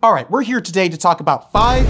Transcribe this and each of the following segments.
All right, we're here today to talk about five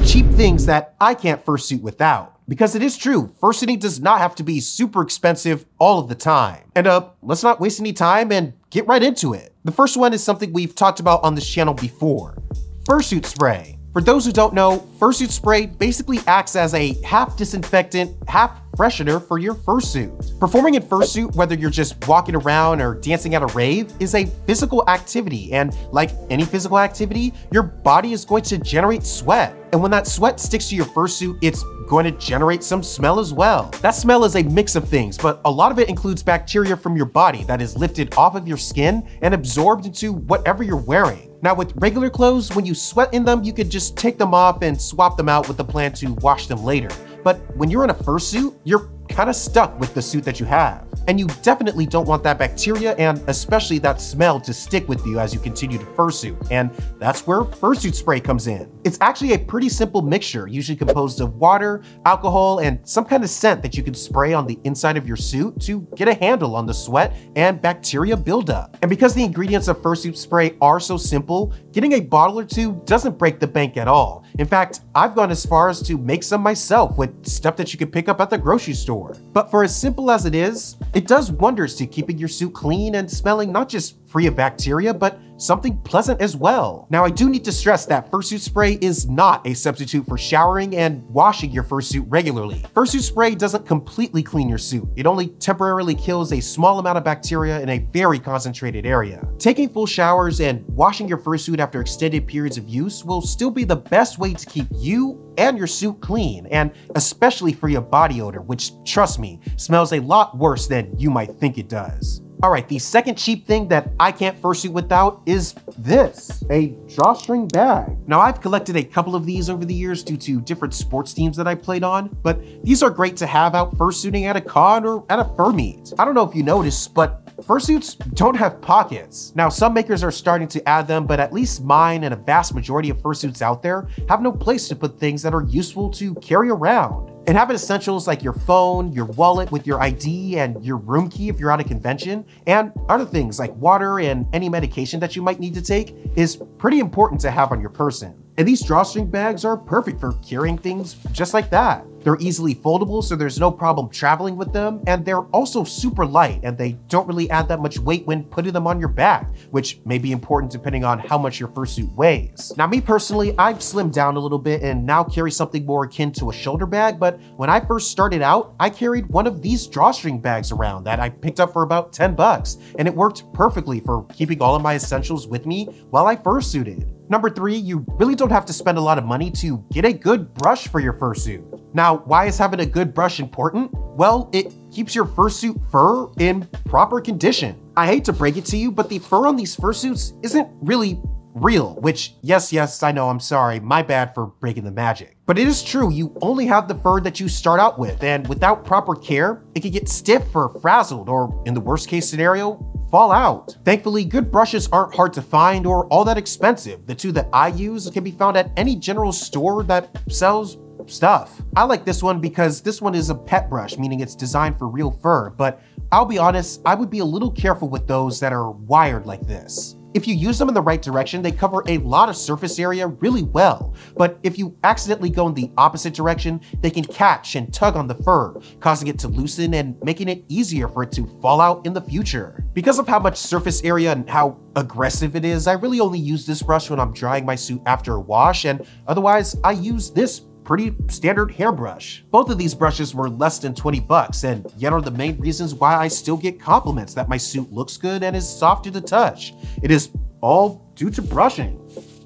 cheap things that I can't fursuit without. Because it is true, fursuiting does not have to be super expensive all of the time. And let's not waste any time and get right into it. The first one is something we've talked about on this channel before: fursuit spray. For those who don't know, fursuit spray basically acts as a half disinfectant, half freshener for your fursuit. Performing in fursuit, whether you're just walking around or dancing at a rave, is a physical activity, and like any physical activity, your body is going to generate sweat. And when that sweat sticks to your fursuit, it's going to generate some smell as well. That smell is a mix of things, but a lot of it includes bacteria from your body that is lifted off of your skin and absorbed into whatever you're wearing. Now, with regular clothes, when you sweat in them, you could just take them off and swap them out with the plan to wash them later. But when you're in a fursuit, you're kind of stuck with the suit that you have. And you definitely don't want that bacteria and especially that smell to stick with you as you continue to fursuit. And that's where fursuit spray comes in. It's actually a pretty simple mixture, usually composed of water, alcohol, and some kind of scent that you can spray on the inside of your suit to get a handle on the sweat and bacteria buildup. And because the ingredients of fursuit spray are so simple, getting a bottle or two doesn't break the bank at all. In fact, I've gone as far as to make some myself with stuff that you can pick up at the grocery store. But for as simple as it is, it does wonders to keeping your suit clean and smelling not just free of bacteria, but something pleasant as well. Now, I do need to stress that fursuit spray is not a substitute for showering and washing your fursuit regularly. Fursuit spray doesn't completely clean your suit. It only temporarily kills a small amount of bacteria in a very concentrated area. Taking full showers and washing your fursuit after extended periods of use will still be the best way to keep you and your suit clean, and especially for your body odor, which, trust me, smells a lot worse than you might think it does. All right, the second cheap thing that I can't fursuit without is this, a drawstring bag. Now, I've collected a couple of these over the years due to different sports teams that I played on, but these are great to have out fursuiting at a con or at a fur meet. I don't know if you noticed, but fursuits don't have pockets. Now, some makers are starting to add them, but at least mine and a vast majority of fursuits out there have no place to put things that are useful to carry around. And having essentials like your phone, your wallet with your ID, and your room key if you're at a convention, and other things like water and any medication that you might need to take is pretty important to have on your person. And these drawstring bags are perfect for carrying things just like that. They're easily foldable, so there's no problem traveling with them, and they're also super light, and they don't really add that much weight when putting them on your back, which may be important depending on how much your fursuit weighs. Now, me personally, I've slimmed down a little bit and now carry something more akin to a shoulder bag, but when I first started out, I carried one of these drawstring bags around that I picked up for about 10 bucks, and it worked perfectly for keeping all of my essentials with me while I fursuited. Number 3, you really don't have to spend a lot of money to get a good brush for your fursuit. Now, why is having a good brush important? Well, it keeps your fursuit fur in proper condition. I hate to break it to you, but the fur on these fursuits isn't really real, which, yes, I know, I'm sorry, my bad for breaking the magic. But it is true, you only have the fur that you start out with, and without proper care, it can get stiff or frazzled, or in the worst case scenario, fall out. Thankfully, good brushes aren't hard to find or all that expensive. The two that I use can be found at any general store that sells stuff. I like this one because this one is a pet brush, meaning it's designed for real fur, but I'll be honest, I would be a little careful with those that are wired like this. If you use them in the right direction, they cover a lot of surface area really well. But if you accidentally go in the opposite direction, they can catch and tug on the fur, causing it to loosen and making it easier for it to fall out in the future. Because of how much surface area and how aggressive it is, I really only use this brush when I'm drying my suit after a wash, and otherwise I use this pretty standard hairbrush. Both of these brushes were less than 20 bucks and yet are the main reasons why I still get compliments that my suit looks good and is soft to the touch. It is all due to brushing.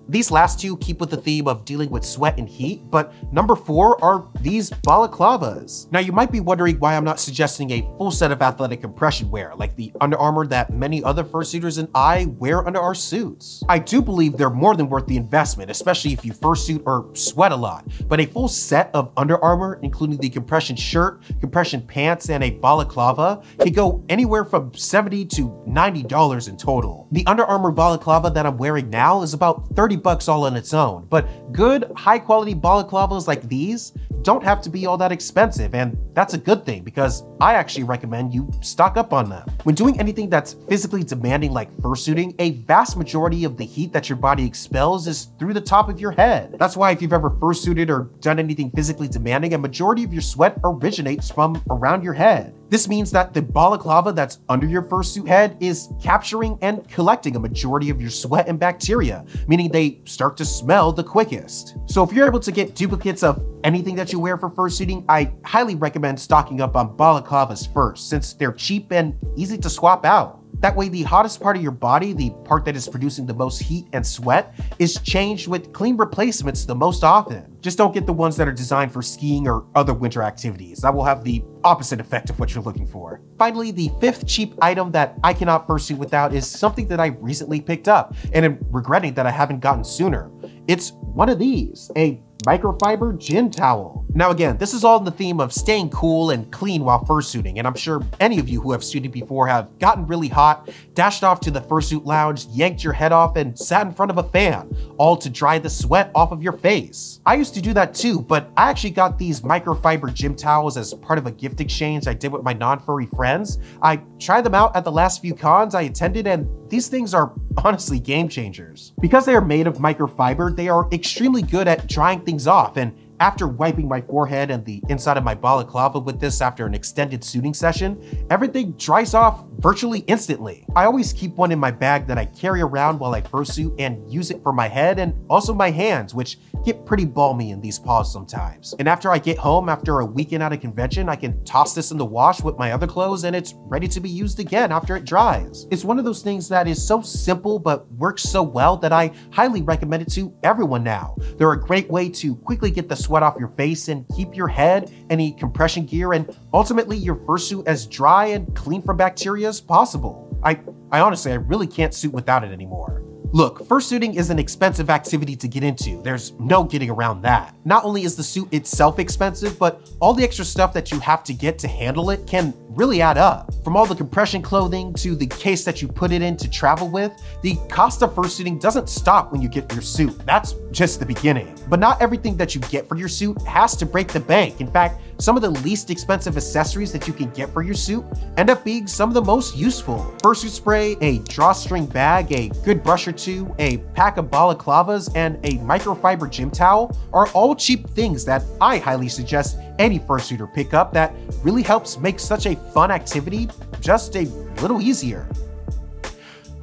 These last two keep with the theme of dealing with sweat and heat, but number 4 are these balaclavas. Now, you might be wondering why I'm not suggesting a full set of athletic compression wear, like the Under Armour that many other fursuiters and I wear under our suits. I do believe they're more than worth the investment, especially if you fursuit or sweat a lot, but a full set of Under Armour, including the compression shirt, compression pants, and a balaclava, can go anywhere from $70 to $90 in total. The Under Armour balaclava that I'm wearing now is about 30 $30 all on its own, but good, high-quality balaclavas like these don't have to be all that expensive, and that's a good thing because I actually recommend you stock up on them. When doing anything that's physically demanding like fursuiting, a vast majority of the heat that your body expels is through the top of your head. That's why if you've ever fursuited or done anything physically demanding, a majority of your sweat originates from around your head. This means that the balaclava that's under your fursuit head is capturing and collecting a majority of your sweat and bacteria, meaning they start to smell the quickest. So if you're able to get duplicates of anything that you wear for fursuiting, I highly recommend stocking up on balaclavas first, since they're cheap and easy to swap out. That way, the hottest part of your body, the part that is producing the most heat and sweat, is changed with clean replacements the most often. Just don't get the ones that are designed for skiing or other winter activities. That will have the opposite effect of what you're looking for. Finally, the fifth cheap item that I cannot fursuit without is something that I recently picked up, and am regretting that I haven't gotten sooner. It's one of these, a microfiber gym towel. Now again, this is all in the theme of staying cool and clean while fursuiting, and I'm sure any of you who have suited before have gotten really hot, dashed off to the fursuit lounge, yanked your head off, and sat in front of a fan, all to dry the sweat off of your face. I used to do that too, but I actually got these microfiber gym towels as part of a gift exchange I did with my non-furry friends. I tried them out at the last few cons I attended, and these things are honestly game changers. Because they are made of microfiber, they are extremely good at drying things off, and after wiping my forehead and the inside of my balaclava with this after an extended suiting session, everything dries off virtually instantly. I always keep one in my bag that I carry around while I fursuit and use it for my head and also my hands, which get pretty balmy in these paws sometimes. And after I get home after a weekend at a convention, I can toss this in the wash with my other clothes and it's ready to be used again after it dries. It's one of those things that is so simple but works so well that I highly recommend it to everyone now. They're a great way to quickly get the sweat off your face and keep your head, any compression gear, and ultimately your fursuit as dry and clean from bacteria as possible. I honestly, I really can't suit without it anymore. Look, fursuiting is an expensive activity to get into. There's no getting around that. Not only is the suit itself expensive, but all the extra stuff that you have to get to handle it can really add up. From all the compression clothing to the case that you put it in to travel with, the cost of fursuiting doesn't stop when you get your suit. That's just the beginning. But not everything that you get for your suit has to break the bank. In fact, some of the least expensive accessories that you can get for your suit end up being some of the most useful. Fursuit spray, a drawstring bag, a good brush or two, a pack of balaclavas, and a microfiber gym towel are all cheap things that I highly suggest any fursuiter pick up that really helps make such a fun activity just a little easier.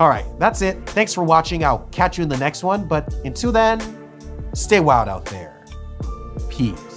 Alright, that's it. Thanks for watching. I'll catch you in the next one, but until then, stay wild out there. Peace.